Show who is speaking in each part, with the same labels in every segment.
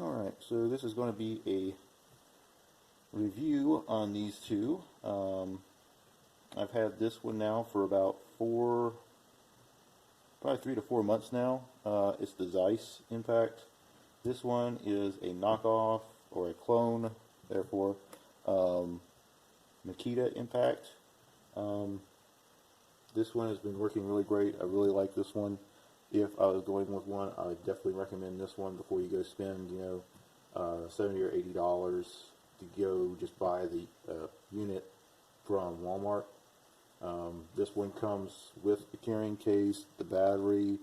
Speaker 1: Alright, so this is going to be a review on these two. I've had this one now for about probably 3 to 4 months now. It's the Ziss Impact. This one is a knockoff or a clone, therefore, Makita Impact. This one has been working really great. I really like this one. If I was going with one, I would definitely recommend this one before you go spend, $70 or $80 to go just buy the unit from Walmart. This one comes with the carrying case, the battery,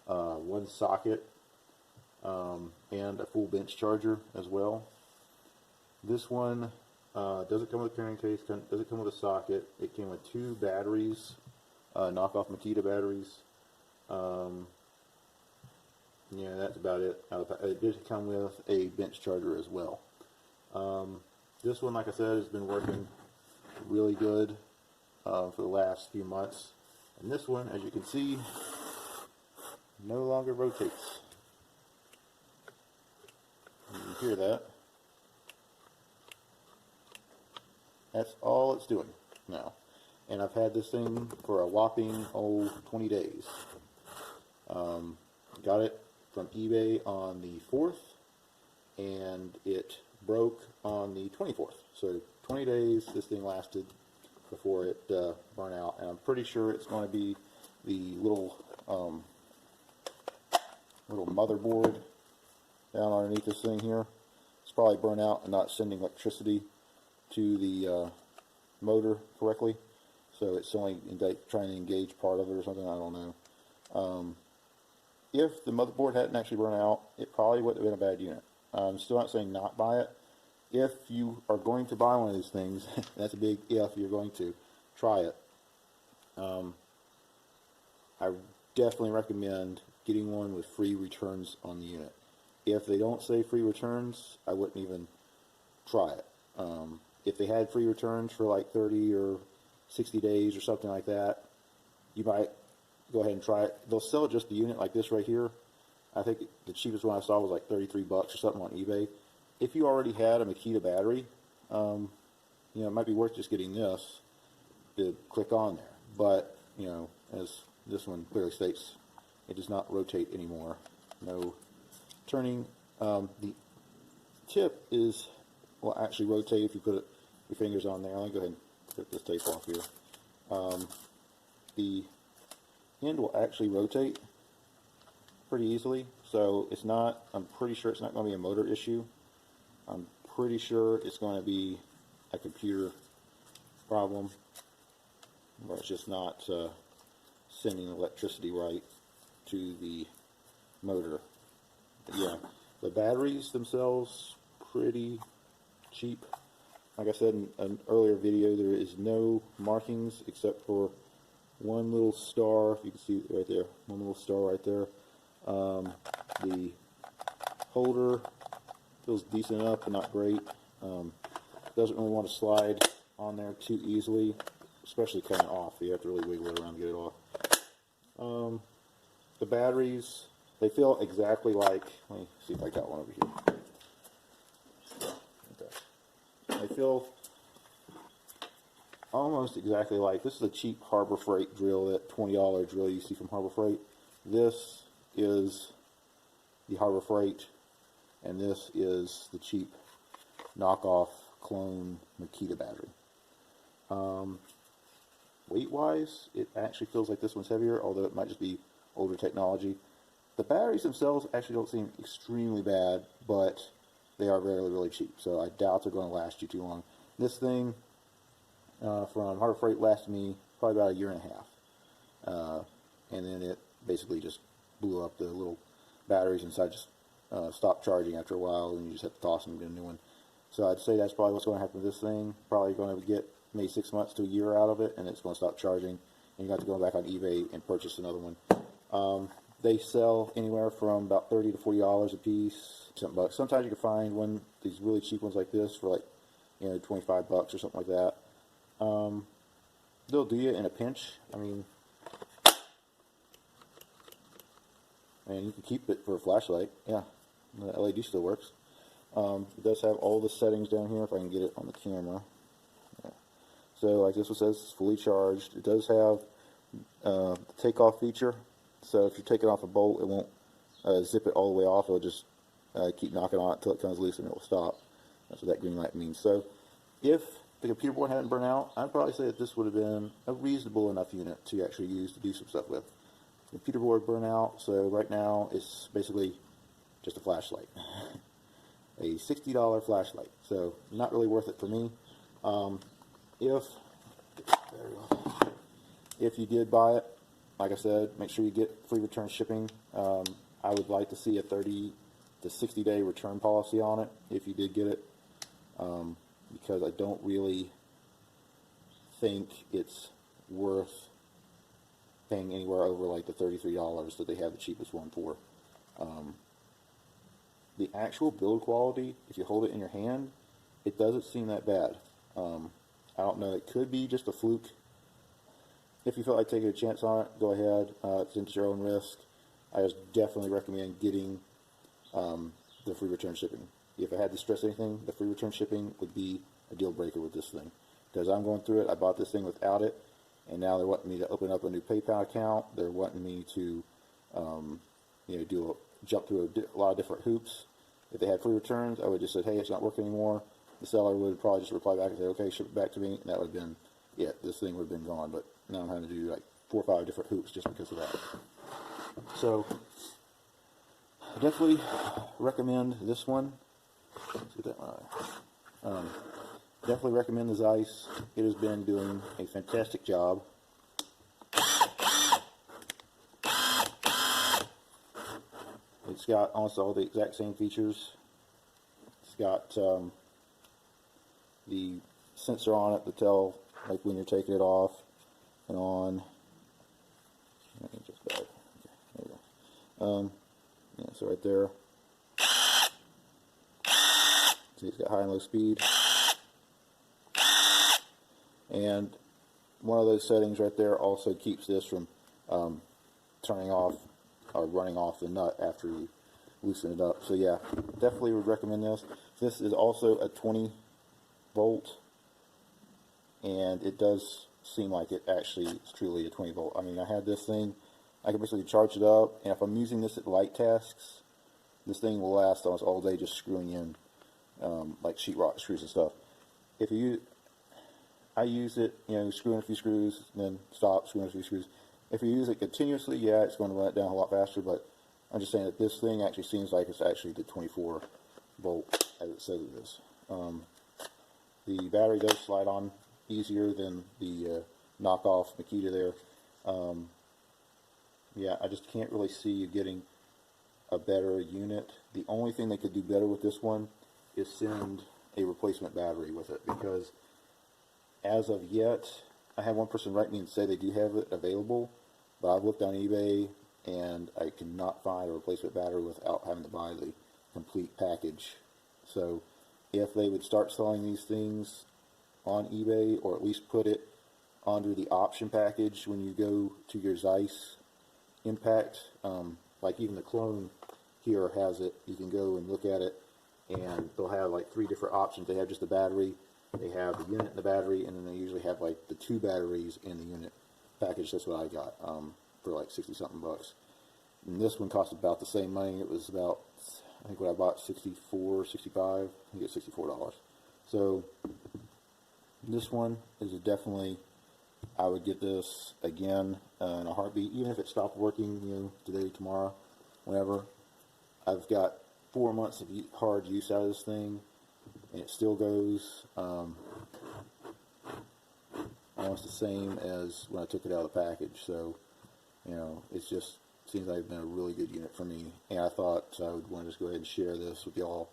Speaker 1: one socket, and a full bench charger as well. This one doesn't come with a carrying case, doesn't come with a socket. It came with 2 batteries, knockoff Makita batteries. Yeah, that's about it. It did come with a bench charger as well. This one, like I said, has been working really good for the last few months. And this one, as you can see, no longer rotates. You can hear that. That's all it's doing now. And I've had this thing for a whopping 20 days. Got it from eBay on the 4th, and it broke on the 24th. So 20 days this thing lasted before it burned out, and I'm pretty sure it's going to be the little motherboard down underneath this thing here. It's probably burnt out and not sending electricity to the motor correctly, so it's only trying to engage part of it or something. I don't know. If the motherboard hadn't actually burned out, it probably wouldn't have been a bad unit. I'm still not saying not buy it. If you are going to buy one of these things, that's a big if, you're going to try it. I definitely recommend getting one with free returns on the unit. If they don't say free returns, I wouldn't even try it. If they had free returns for like 30 or 60 days or something like that, you might go ahead and try it. They'll sell just the unit like this right here. I think the cheapest one I saw was like 33 bucks or something on eBay. If you already had a Makita battery, it might be worth just getting this to click on there. But, as this one clearly states, it does not rotate anymore. No turning. The tip will actually rotate if you put your fingers on there. Let me go ahead and rip this tape off here. The end will actually rotate pretty easily, so it's not, I'm pretty sure it's not going to be a motor issue. I'm pretty sure it's going to be a computer problem, where it's just not sending electricity right to the motor. But yeah, the batteries themselves, pretty cheap. Like I said in an earlier video, there is no markings except for one little star. You can see it right there, one little star right there. The holder feels decent enough, but not great. Doesn't really want to slide on there too easily, especially coming off. You have to really wiggle it around to get it off. The batteries, they feel exactly like, let me see if I got one over here. Okay. They feel almost exactly like, this is a cheap Harbor Freight drill, that $20 drill you see from Harbor Freight. This is the Harbor Freight, and this is the cheap knockoff clone Makita battery. Weight-wise, it actually feels like this one's heavier, although it might just be older technology. The batteries themselves actually don't seem extremely bad, but they are really, really cheap, so I doubt they're going to last you too long. This thing from Harbor Freight lasted me probably about 1.5 years, and then it basically just blew up. The little batteries inside just stopped charging after a while, and you just have to toss them and get a new one. So I'd say that's probably what's going to happen with this thing. Probably going to get maybe 6 months to a year out of it, and it's going to stop charging, and you have to go back on eBay and purchase another one. They sell anywhere from about $30 to $40 a piece. Sometimes you can find these really cheap ones like this for like 25 bucks or something like that. They'll do you in a pinch. I mean, you can keep it for a flashlight. Yeah, The LED still works. It does have all the settings down here if I can get it on the camera. Yeah. So like this one says, it's fully charged. It does have the takeoff feature. So if you're taking off a bolt, it won't zip it all the way off. It'll just keep knocking on it until it comes loose and it will stop. That's what that green light means. So if the computer board hadn't burned out, I'd probably say that this would have been a reasonable enough unit to actually use to do some stuff with. The computer board burned out, so right now it's basically just a flashlight. A $60 flashlight. So not really worth it for me. If you did buy it, like I said, make sure you get free return shipping. I would like to see a 30 to 60 day return policy on it if you did get it, because I don't really think it's worth paying anywhere over like the $33 that they have the cheapest one for. The actual build quality, if you hold it in your hand, it doesn't seem that bad. I don't know, it could be just a fluke. If you felt like taking a chance on it, go ahead. It's at your own risk. I just definitely recommend getting the free return shipping. If I had to stress anything, the free return shipping would be a deal breaker with this thing. Because I'm going through it, I bought this thing without it, and now they're wanting me to open up a new PayPal account. They're wanting me to jump through a lot of different hoops. If they had free returns, I would just say, hey, it's not working anymore. The seller would probably just reply back and say, okay, ship it back to me, and that would have been it. This thing would have been gone, but now I'm having to do like 4 or 5 different hoops just because of that. So I definitely recommend this one. Let's get that right. Definitely recommend the Ziss. It has been doing a fantastic job. It's got almost all the exact same features. It's got the sensor on it to tell like when you're taking it off and on. Just bad. Okay, there we go. Yeah, so right there. See, it's got high and low speed. And one of those settings right there also keeps this from turning off or running off the nut after you loosen it up. So yeah, definitely would recommend this. This is also a 20 volt, and it does seem like it actually is truly a 20 volt. I mean, I had this thing, I can basically charge it up, and if I'm using this at light tasks, this thing will last almost all day just screwing in like sheetrock screws and stuff. I use it, screwing a few screws, and then stop, screwing a few screws. If you use it continuously, yeah, it's going to run it down a lot faster, but I'm just saying that this thing actually seems like it's actually the 24 volt as it says it is. The battery does slide on easier than the knockoff Makita there. Yeah, I just can't really see you getting a better unit. The only thing they could do better with this one is send a replacement battery with it, because as of yet, I had one person write me and say they do have it available, but I've looked on eBay and I cannot find a replacement battery without having to buy the complete package. So if they would start selling these things on eBay, or at least put it under the option package when you go to your Ziss Impact, like even the clone here has it, you can go and look at it, and they'll have like 3 different options. They have just the battery, they have the unit and the battery, and then they usually have like the 2 batteries in the unit package. That's what I got for like 60 something bucks. And this one cost about the same money. It was about, I think what I bought, 64, 65, I think it's $64. So this one is definitely, I would get this again in a heartbeat, even if it stopped working, today, tomorrow, whenever. I've got 4 months of hard use out of this thing, and it still goes almost the same as when I took it out of the package. So, it just seems like it's been a really good unit for me, and I thought I would want to just go ahead and share this with y'all,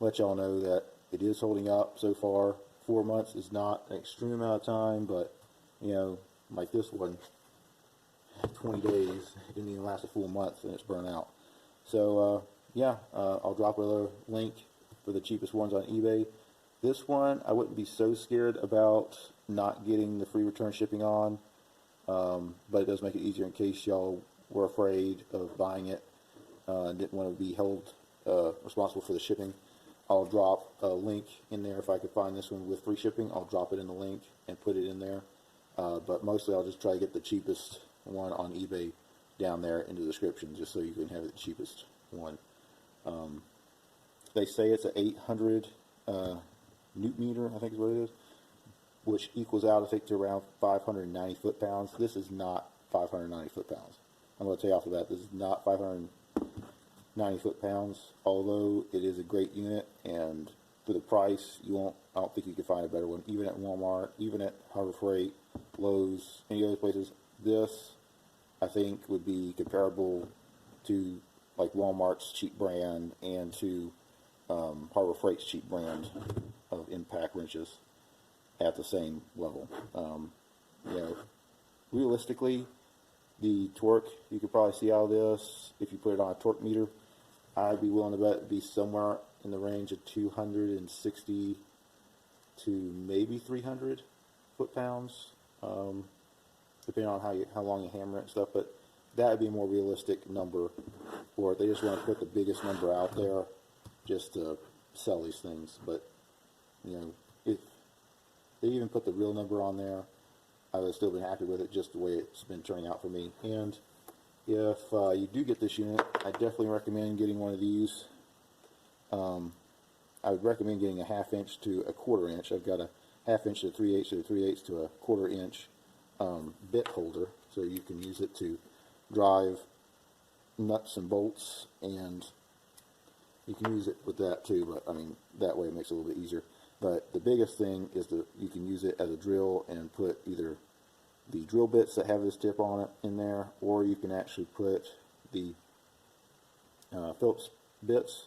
Speaker 1: let y'all know that it is holding up so far. 4 months is not an extreme amount of time, but like this one, 20 days, it didn't even last a full month and it's burnt out. So yeah, I'll drop a link for the cheapest ones on eBay. This one, I wouldn't be so scared about not getting the free return shipping on, but it does make it easier in case y'all were afraid of buying it, didn't want to be held responsible for the shipping. I'll drop a link in there if I could find this one with free shipping. I'll drop it in the link and put it in there. But mostly I'll just try to get the cheapest one on eBay down there in the description, just so you can have the cheapest one. They say it's an 800 newton meter, I think is what it is, which equals out, I think, to around 590 foot-pounds. This is not 590 foot-pounds. I'm going to tell you off the bat, this is not 590 foot-pounds, although it is a great unit, and for the price, I don't think you can find a better one, even at Walmart, even at Harbor Freight, Lowe's, any other places. This, I think, would be comparable to like Walmart's cheap brand and to Harbor Freight's cheap brand of impact wrenches at the same level. You know, realistically, the torque you could probably see out of this, if you put it on a torque meter, I'd be willing to bet it'd be somewhere in the range of 260 to maybe 300 foot-pounds, depending on how long you hammer it and stuff. But that would be a more realistic number, or if they just want to put the biggest number out there just to sell these things. But you know, if they even put the real number on there, I would have still been happy with it, just the way it's been turning out for me. And if you do get this unit, I definitely recommend getting one of these. I would recommend getting a 1/2 inch to a 1/4 inch. I've got a 1/2 inch to 3/8 to 3/8 to a 1/4 inch bit holder, so you can use it to drive nuts and bolts, and you can use it with that too, but I mean, that way it makes it a little bit easier. But the biggest thing is that you can use it as a drill and put either the drill bits that have this tip on it in there, or you can actually put the Phillips bits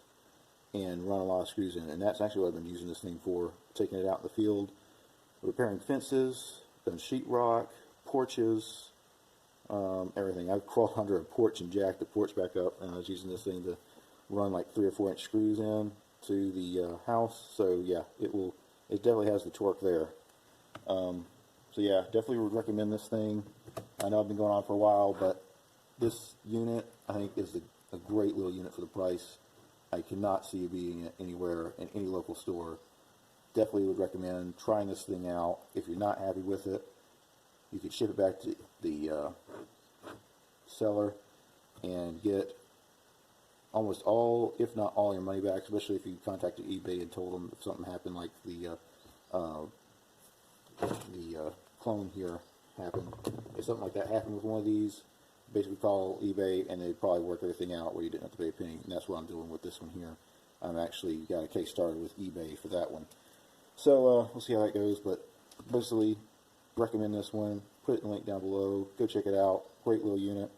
Speaker 1: and run a lot of screws in it. And that's actually what I've been using this thing for, taking it out in the field, repairing fences, done sheetrock, porches, everything. I've crawled under a porch and jacked the porch back up, and I was using this thing to run like 3 or 4 inch screws in to the house. So yeah, it definitely has the torque there. So yeah, definitely would recommend this thing. I know I've been going on for a while, but this unit I think is a great little unit for the price. I cannot see you beating it anywhere in any local store. Definitely would recommend trying this thing out. If you're not happy with it, you can ship it back to the seller and get almost all, if not all, your money back, especially if you contacted eBay and told them if something happened, like the clone here happened. If something like that happened with one of these, basically call eBay and they'd probably work everything out where you didn't have to pay a penny. And that's what I'm doing with this one here. I'm actually got a case started with eBay for that one. So we'll see how that goes, but basically recommend this one. Put it in the link down below. Go check it out. Great little unit.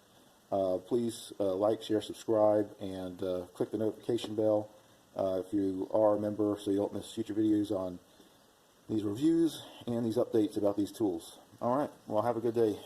Speaker 1: Please like, share, subscribe, and click the notification bell if you are a member, so you don't miss future videos on these reviews and these updates about these tools. Alright, well, have a good day.